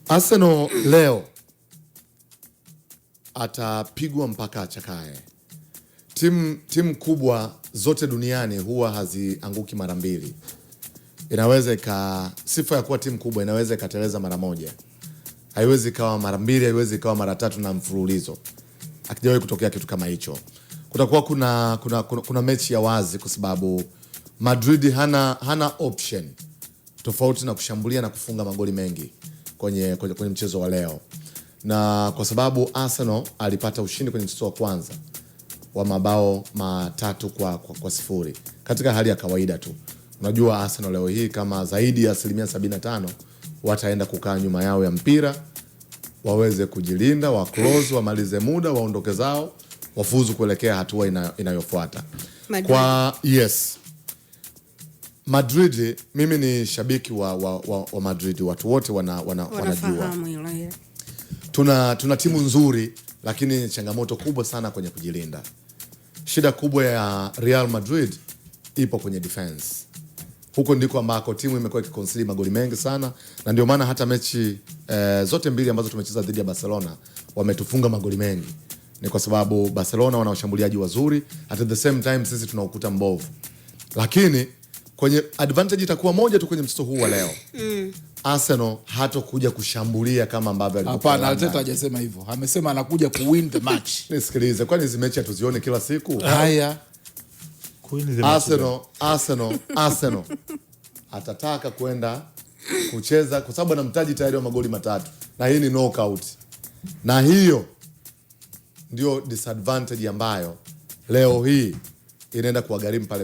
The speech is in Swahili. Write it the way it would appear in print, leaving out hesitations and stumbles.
Arsenal leo atapigwa mpaka achakae. Timu kubwa zote duniani huwa hazianguki mara mbili. Inaweza sifa ya kuwa timu kubwa inaweza ikateleza mara moja. Haiwezi ikawa mara mbili, haiwezi ikawa mara tatu na mfululizo. Hakijawahi kutokea kitu kama hicho. Kutakuwa kuna mechi ya wazi kwa sababu Madrid hana option tofauti na kushambulia na kufunga magoli mengi kwenye mchezo wa leo. Na kwa sababu Arsenal alipata ushindi kwenye mchezo wa kwanza wa mabao 3 kwa 0 katika hali ya kawaida tu. Unajua Arsenal leo hii kama zaidi ya 75% wataenda kukaa nyuma yao ya mpira, waweze kujilinda, wa close, wamalize muda, waondoke zao, wafuzu kuelekea hatua inayofuata. Yes. Madrid, mimi ni shabiki wa Madrid, watu wote wanajua. Tuna timu nzuri lakini changamoto kubwa sana kwenye kujilinda. Shida kubwa ya Real Madrid ipo kwenye defense. Huko ndiko ambako timu imekuwa ikikonsili magoli mengi sana, na ndio maana hata mechi zote mbili ambazo tumecheza dhidi ya Barcelona wametufunga magoli mengi. Ni kwa sababu Barcelona wana washambuliaji wazuri, at the same time sisi tuna ukuta mbovu. Lakini kwenye advantage itakuwa moja tu kwenye mchezo huu wa leo. Arsenal hatakuja kushambulia kama ambavyo alikuwa. Hapana, Arteta hajasema hivyo. Amesema anakuja kuwin the match. Nisikilize, kwani hizo mechi hatuzione kila siku? Haya. Arsenal atataka kwenda kucheza kwa sababu anamtaji tayari wa magoli 3 na hii ni knockout. Na hiyo ndio disadvantage ambayo leo hii inaenda kuwagharimu pale.